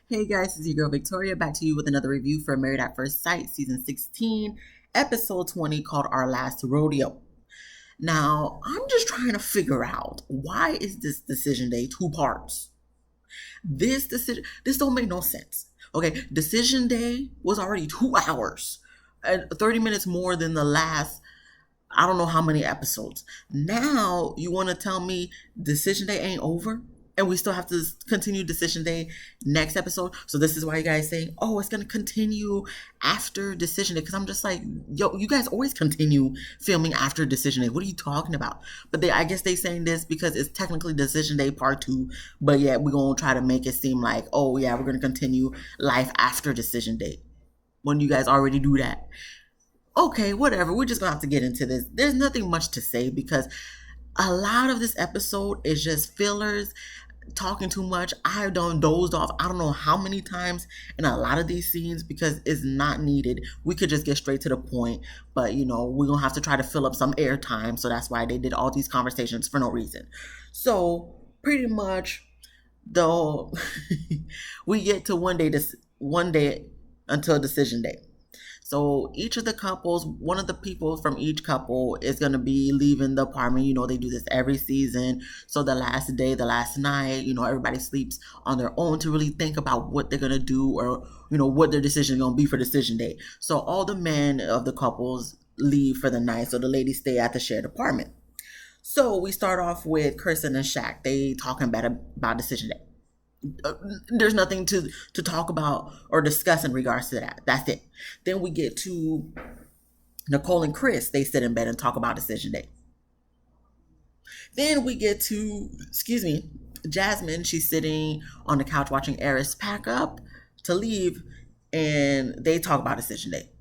Hey guys, it's your girl Victoria back to you with another review for Married at First Sight Season 16, Episode 20 called Our Last Rodeo. Now, I'm just trying to figure out why is this decision day two parts? This don't make no sense. Okay, decision day was already 2 hours and 30 minutes more than the last I don't know how many episodes. Now you want to tell me decision day ain't over? And we still have to continue decision day next episode. So this is why you guys saying, oh, it's gonna continue after decision day. Because I'm just like, yo, you guys always continue filming after decision day. What are you talking about? But I guess they saying this because it's technically decision day part 2. But yeah, we're gonna try to make it seem like, oh yeah, we're gonna continue life after decision day. When you guys already do that. Okay, whatever. We're just gonna have to get into this. There's nothing much to say because a lot of this episode is just fillers, talking too much. I done dozed off I don't know how many times in a lot of these scenes because it's not needed. We could just get straight to the point, but we're gonna have to try to fill up some airtime. So that's why they did all these conversations for no reason. So pretty much though we get to one day until decision day. So each of the couples, one of the people from each couple is going to be leaving the apartment. They do this every season. So the last day, the last night, everybody sleeps on their own to really think about what they're going to do or, what their decision is going to be for decision day. So all the men of the couples leave for the night. So the ladies stay at the shared apartment. So we start off with Kirsten and Shaq. They talking about decision day. There's nothing to talk about or discuss in regards to that. That's it. Then we get to Nicole and Chris. They sit in bed and talk about decision day. Then we get to, Jasmine. She's sitting on the couch watching Eris pack up to leave, and they talk about decision day.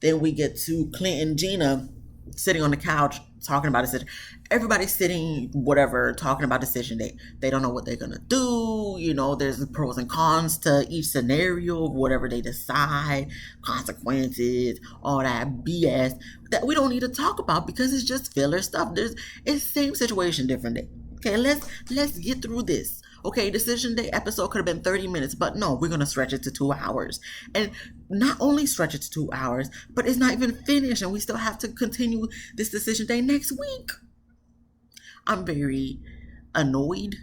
Then we get to Clint and Gina sitting on the couch talking about decision. Everybody's sitting, whatever, talking about decision day. They don't know what they're gonna do. There's pros and cons to each scenario of whatever they decide, consequences, all that BS that we don't need to talk about because it's just filler stuff. It's same situation, different day. Okay, let's get through this. Okay, decision day episode could have been 30 minutes, but no, we're going to stretch it to 2 hours. And not only stretch it to 2 hours, but it's not even finished and we still have to continue this decision day next week. I'm very annoyed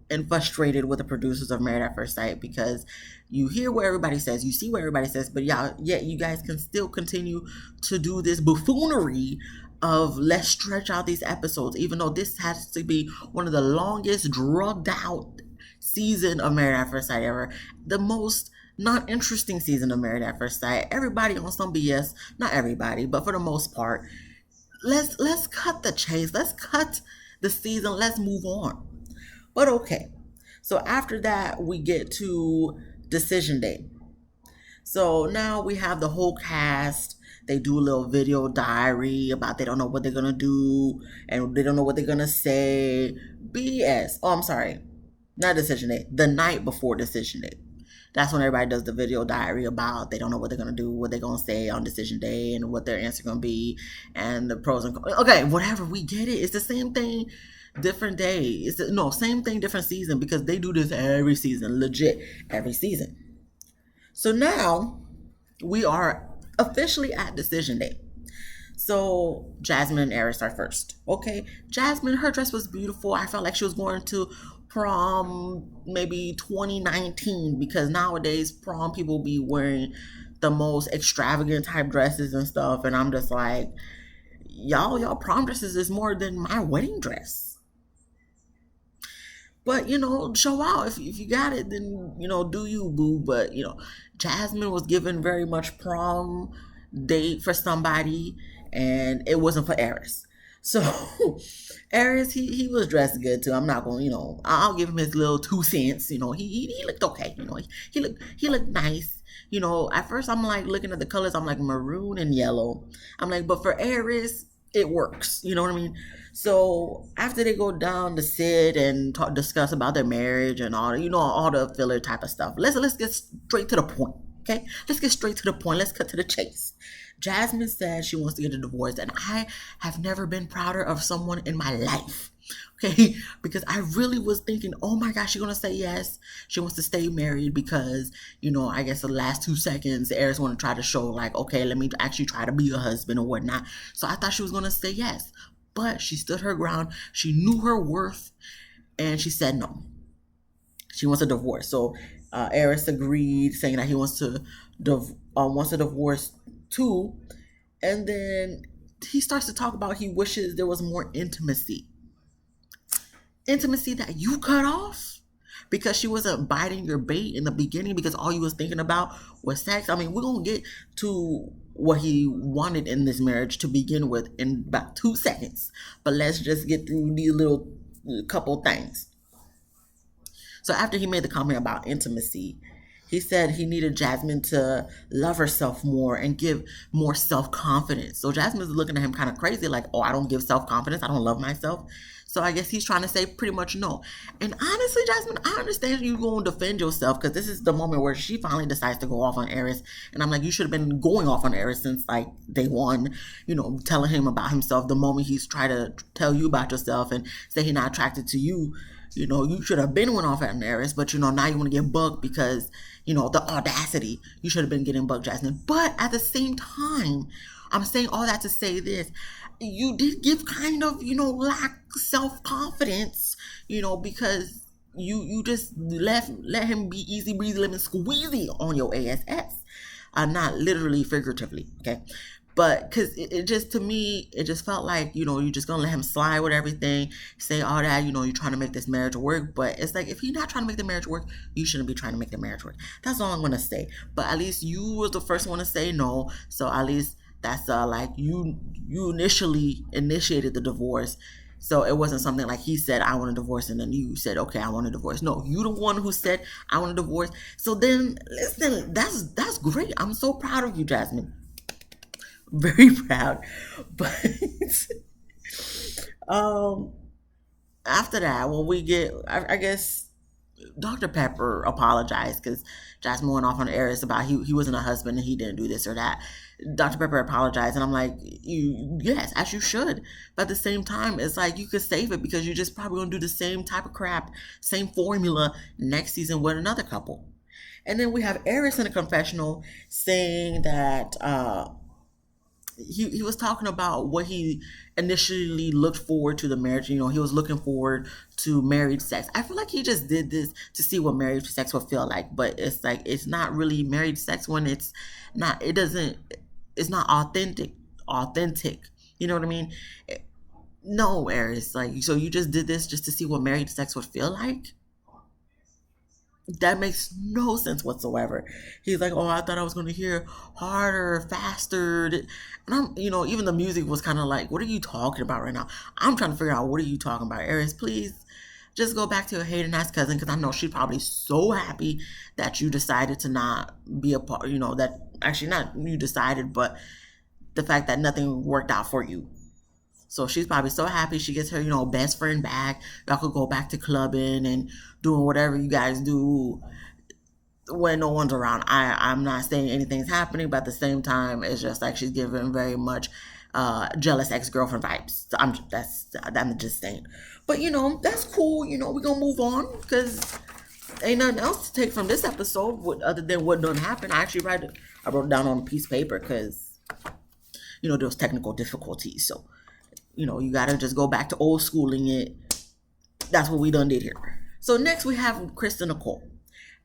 and frustrated with the producers of Married at First Sight because you hear what everybody says, you see what everybody says, but yet you guys can still continue to do this buffoonery of let's stretch out these episodes, even though this has to be one of the longest drugged out season of Married at First Sight ever. The most not interesting season of Married at First Sight. Everybody on some BS. Not everybody, but for the most part. Let's cut the chase. Let's cut the season. Let's move on. But okay. So after that, we get to decision day. So now we have the whole cast. They do a little video diary about they don't know what they're gonna do and they don't know what they're gonna say. BS. Oh, I'm sorry. Not decision day. The night before decision day. That's when everybody does the video diary about they don't know what they're gonna do, what they're gonna say on decision day, and what their answer gonna be, and the pros and cons. Okay, whatever. We get it. It's the same thing, different day. Same thing, different season because they do this every season, legit every season. So now we are officially at decision day. So Jasmine and Eris are first. Okay, Jasmine, her dress was beautiful. I felt like she was going to prom maybe 2019 because nowadays prom people be wearing the most extravagant type dresses and stuff, and I'm just like, y'all prom dresses is more than my wedding dress. But show out if you got it, then do you, boo. But Jasmine was given very much prom date for somebody, and it wasn't for Eris. So Aries, he was dressed good too. I'm not going, I'll give him his little 2 cents. He looked okay. He looked nice. At first I'm like looking at the colors. I'm like maroon and yellow. I'm like, but for Aries, it works. You know what I mean? So after they go down to sit and discuss about their marriage and all the filler type of stuff. Let's get straight to the point. Okay, let's get straight to the point. Let's cut to the chase. Jasmine says she wants to get a divorce, and I have never been prouder of someone in my life. Okay, because I really was thinking, oh my gosh, she's gonna say yes. She wants to stay married because, I guess the last 2 seconds, the heirs want to try to show, like, okay, let me actually try to be a husband or whatnot. So I thought she was gonna say yes. But she stood her ground. She knew her worth and she said no. She wants a divorce. So Eris agreed, saying that he wants a divorce too. And then he starts to talk about he wishes there was more intimacy that you cut off because she wasn't biting your bait in the beginning because all you was thinking about was sex. I mean, we're gonna get to what he wanted in this marriage to begin with in about 2 seconds, but let's just get through these little couple things. So after he made the comment about intimacy, he said he needed Jasmine to love herself more and give more self confidence. So Jasmine's looking at him kind of crazy, like, oh, I don't give self confidence. I don't love myself. So I guess he's trying to say pretty much no. And honestly, Jasmine, I understand you going to defend yourself because this is the moment where she finally decides to go off on Eris. And I'm like, you should have been going off on Eris since like day one, telling him about himself the moment he's trying to tell you about yourself and say he's not attracted to you. You should have been went off at Eris, but now you want to get bugged because, the audacity. You should have been getting bugged, Jasmine. But at the same time, I'm saying all that to say this. You did give kind of, lack self confidence, because you just let him be easy breezy lemon squeezy on your ass, not literally figuratively, okay. But because it just, to me, it just felt like, you're just gonna let him slide with everything, say all that, you're trying to make this marriage work. But it's like, if you're not trying to make the marriage work, you shouldn't be trying to make the marriage work. That's all I'm gonna say. But at least you was the first one to say no, so at least that's like you initially initiated the divorce. So it wasn't something like he said, I want a divorce, and then you said, okay, I want a divorce. No, you the one who said, I want a divorce. So then, listen, that's great. I'm so proud of you, Jasmine. Very proud. But um after that, when we get, I guess Dr. Pepper apologized because Jasmine went off on Eris about he wasn't a husband and he didn't do this or that. Dr. Pepper apologized, and I'm like, yes, as you should. But at the same time, it's like you could save it because you're just probably gonna do the same type of crap, same formula next season with another couple. And then we have Eris in a confessional saying that he was talking about what he initially looked forward to the marriage. He was looking forward to married sex. I feel like he just did this to see what married sex would feel like, but it's like it's not really married sex when it's not. It doesn't. It's not authentic. Authentic. You know what I mean? No, Eris. Like, so you just did this just to see what married sex would feel like? That makes no sense whatsoever. He's like, oh, I thought I was going to hear harder, faster. And even the music was kind of like, what are you talking about right now? I'm trying to figure out, what are you talking about? Eris, please just go back to your hating ass cousin, because I know she's probably so happy that you decided to not be a part, that actually not you decided, but the fact that nothing worked out for you. So she's probably so happy she gets her, best friend back. Y'all could go back to clubbing and doing whatever you guys do when no one's around. I'm not saying anything's happening, but at the same time, it's just like she's giving very much jealous ex girlfriend vibes. So I'm just saying. But that's cool. We're gonna move on because ain't nothing else to take from this episode other than what done happened. I wrote it down on a piece of paper because there was technical difficulties. So you gotta just go back to old schooling it. That's what we done did here. So next we have Chris and Nicole.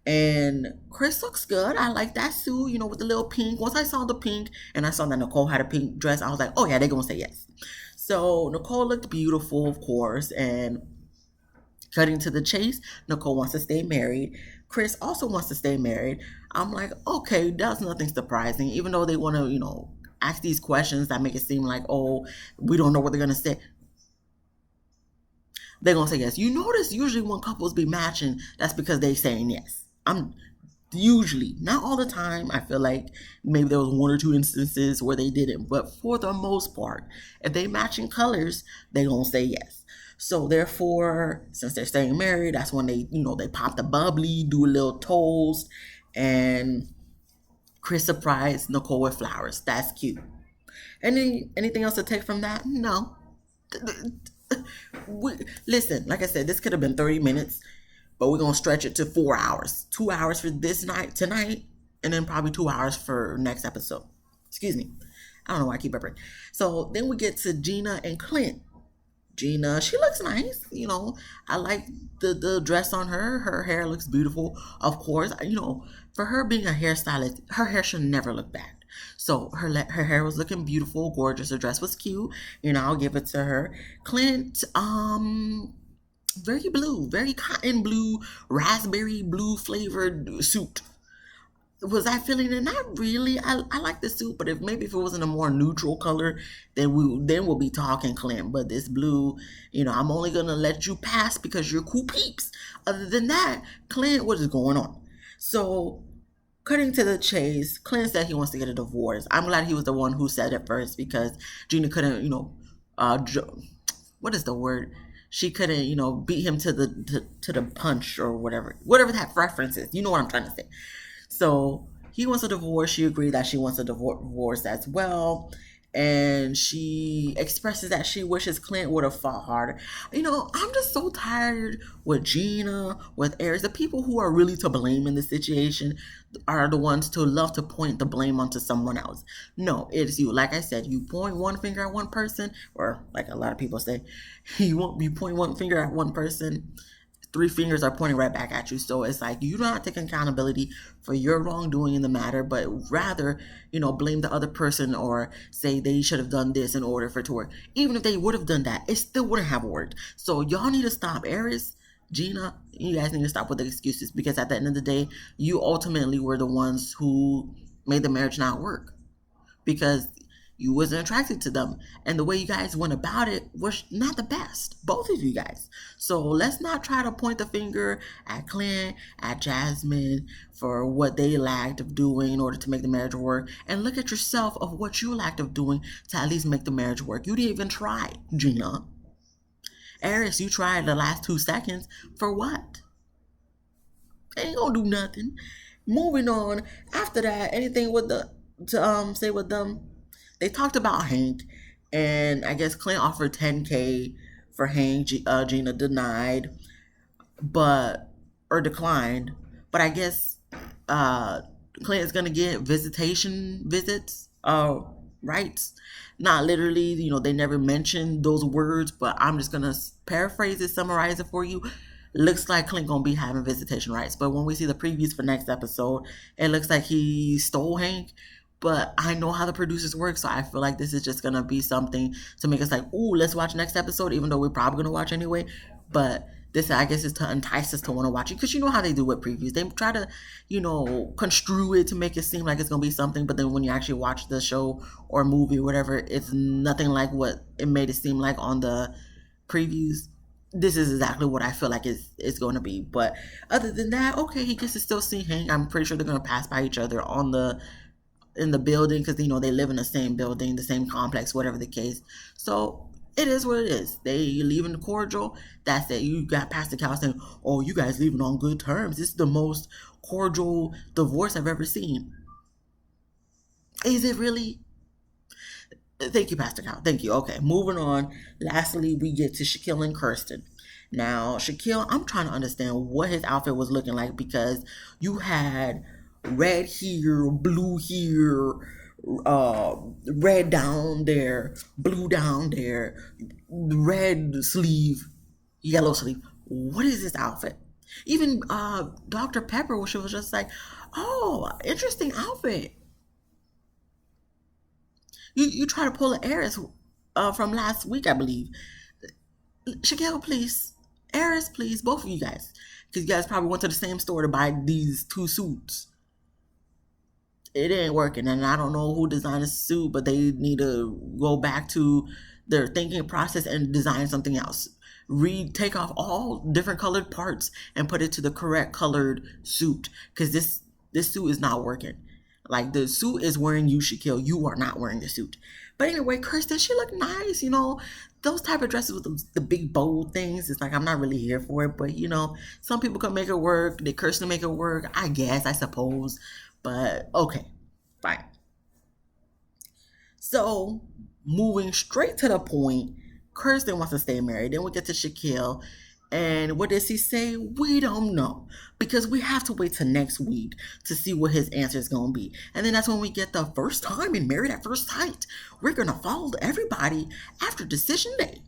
And Chris looks good. I like that suit, with the little pink. Once I saw the pink and I saw that Nicole had a pink dress, I was like, oh yeah, they're gonna say yes. So Nicole looked beautiful, of course, and cutting to the chase, Nicole wants to stay married. Chris also wants to stay married. I'm like, okay, that's nothing surprising, even though they want to, ask these questions that make it seem like, oh, we don't know what they're gonna say. They're gonna say yes. You notice usually when couples be matching, that's because they saying yes. I'm usually, not all the time. I feel like maybe there was one or two instances where they didn't, but for the most part, if they matching colors, they gonna say yes. So therefore, since they're staying married, that's when they pop the bubbly, do a little toast, and Chris surprised Nicole with flowers. That's cute. Anything else to take from that? No. we, listen, like I said, this could have been 30 minutes, but we're gonna stretch it to 4 hours. 2 hours for this night tonight, and then probably 2 hours for next episode. Excuse me. I don't know why I keep repping. So then we get to Gina and Clint. Gina, she looks nice. I like the dress on her. Her hair looks beautiful. Of course, for her being a hairstylist, her hair should never look bad. So her hair was looking beautiful, gorgeous. Her dress was cute. I'll give it to her. Clint, very blue, very cotton blue, raspberry blue flavored suit. Was I feeling it? Not really. I like the suit, but if it wasn't a more neutral color, then we'll be talking, Clint. But this blue, I'm only gonna let you pass because you're cool peeps. Other than that, Clint, what is going on? So, cutting to the chase, Clint said he wants to get a divorce. I'm glad he was the one who said it first because Gina couldn't, what is the word? She couldn't, beat him to the punch or whatever that reference is. You know what I'm trying to say. So he wants a divorce. She agreed that she wants a divorce as well. And she expresses that she wishes Clint would have fought harder. I'm just so tired with Gina, with Aries. The people who are really to blame in the situation are the ones to love to point the blame onto someone else. No, it's you. Like I said, you point one finger at one person, or like a lot of people say, you point one finger at one person, three fingers are pointing right back at you. So it's like you're not taking accountability for your wrongdoing in the matter, but rather, blame the other person or say they should have done this in order for it to work. Even if they would have done that, it still wouldn't have worked. So y'all need to stop. Aries, Gina, you guys need to stop with the excuses because at the end of the day, you ultimately were the ones who made the marriage not work because you wasn't attracted to them, and the way you guys went about it was not the best, both of you guys. So let's not try to point the finger at Clint, at Jasmine for what they lacked of doing in order to make the marriage work, and look at yourself of what you lacked of doing to at least make the marriage work. You didn't even try, Gina. Aris, you tried the last 2 seconds for what? Ain't gonna do nothing. Moving on. After that, anything with the to say with them? They talked about Hank, and I guess Clint offered 10K for Hank. Gina denied, but or declined. But I guess Clint is gonna get visitation visits, rights. Not literally, they never mentioned those words, but I'm just gonna paraphrase it, summarize it for you. Looks like Clint gonna be having visitation rights, but when we see the previews for next episode, it looks like he stole Hank. But I know how the producers work, so I feel like this is just gonna be something to make us like, ooh, let's watch next episode, even though we're probably gonna watch anyway. But this, I guess, is to entice us to want to watch it because you know how they do with previews. They try to, construe it to make it seem like it's gonna be something, but then when you actually watch the show or movie or whatever, it's nothing like what it made it seem like on the previews. This is exactly what I feel like it's going to be. But other than that, okay, he gets to still see Hank. I'm pretty sure they're going to pass by each other in the building because they live in the same building, the same complex, whatever the case. So it is what it is. They leaving cordial. That's it. You got past the cow saying, "Oh, you guys leaving on good terms." This is the most cordial divorce I've ever seen. Is it really? Thank you, Pastor Cow. Thank you. Okay, moving on. Lastly, we get to Shaquille and Kirsten. Now, Shaquille, I'm trying to understand what his outfit was looking like because you had red here, blue here, red down there, blue down there, red sleeve, yellow sleeve. What is this outfit? Even Dr. Pepper, she was just like, "Oh, interesting outfit." You try to pull an Eris from last week, I believe. Shaquille, please. Eris, please. Both of you guys. Because you guys probably went to the same store to buy these two suits. It ain't working. And I don't know who designed a suit, but they need to go back to their thinking process and design something else. Take off all different colored parts and put it to the correct colored suit. Because this suit is not working. Like the suit is wearing you, Shaquille. You are not wearing the suit. But anyway, Kirsten, she looked nice. Those type of dresses with the big bold things. It's like I'm not really here for it. But some people can make it work. They Kirsten make it work. I guess, I suppose. But okay, fine. So moving straight to the point, Kirsten wants to stay married. Then we get to Shaquille. And what does he say? We don't know. Because we have to wait till next week to see what his answer is going to be. And then that's when we get the first time in Married at First Sight. We're going to follow everybody after decision day.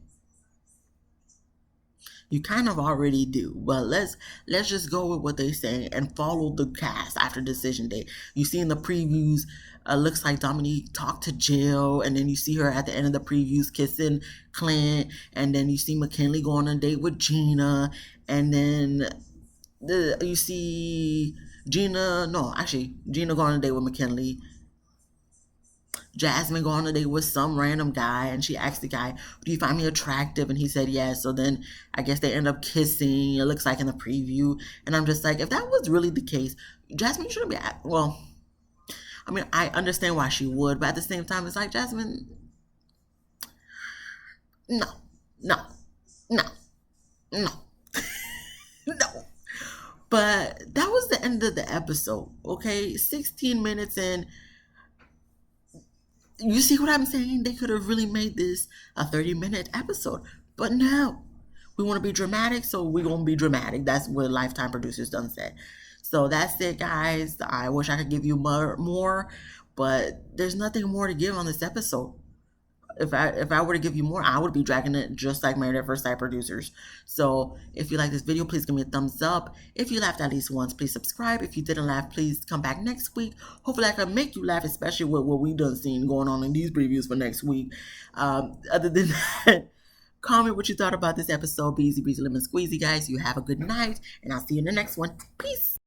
You kind of already do, but let's just go with what they say and follow the cast after decision day. You see in the previews, looks like Dominique talked to Jill, and then you see her at the end of the previews kissing Clint, and then you see McKinley going on a date with Gina, and then you see Gina going on a date with McKinley. Jasmine go on a date with some random guy, and she asked the guy, "Do you find me attractive?" And he said yes. So then I guess they end up kissing. It looks like in the preview, and I'm just like, if that was really the case, Jasmine shouldn't be. Well, I mean, I understand why she would, but at the same time, it's like Jasmine, no, no, no, no, no. But that was the end of the episode. Okay, 16 minutes in. You see what I'm saying? They could have really made this a 30-minute episode. But no. We want to be dramatic, so we're going to be dramatic. That's what Lifetime producers done said. So that's it, guys. I wish I could give you more, but there's nothing more to give on this episode. If I were to give you more, I would be dragging it just like Married at First Sight producers. So if you like this video, please give me a thumbs up. If you laughed at least once, please subscribe. If you didn't laugh, please come back next week. Hopefully I can make you laugh, especially with what we done seen going on in these previews for next week. Other than that, comment what you thought about this episode. Be easy, breezy, lemon squeezy, guys. You have a good night, and I'll see you in the next one. Peace.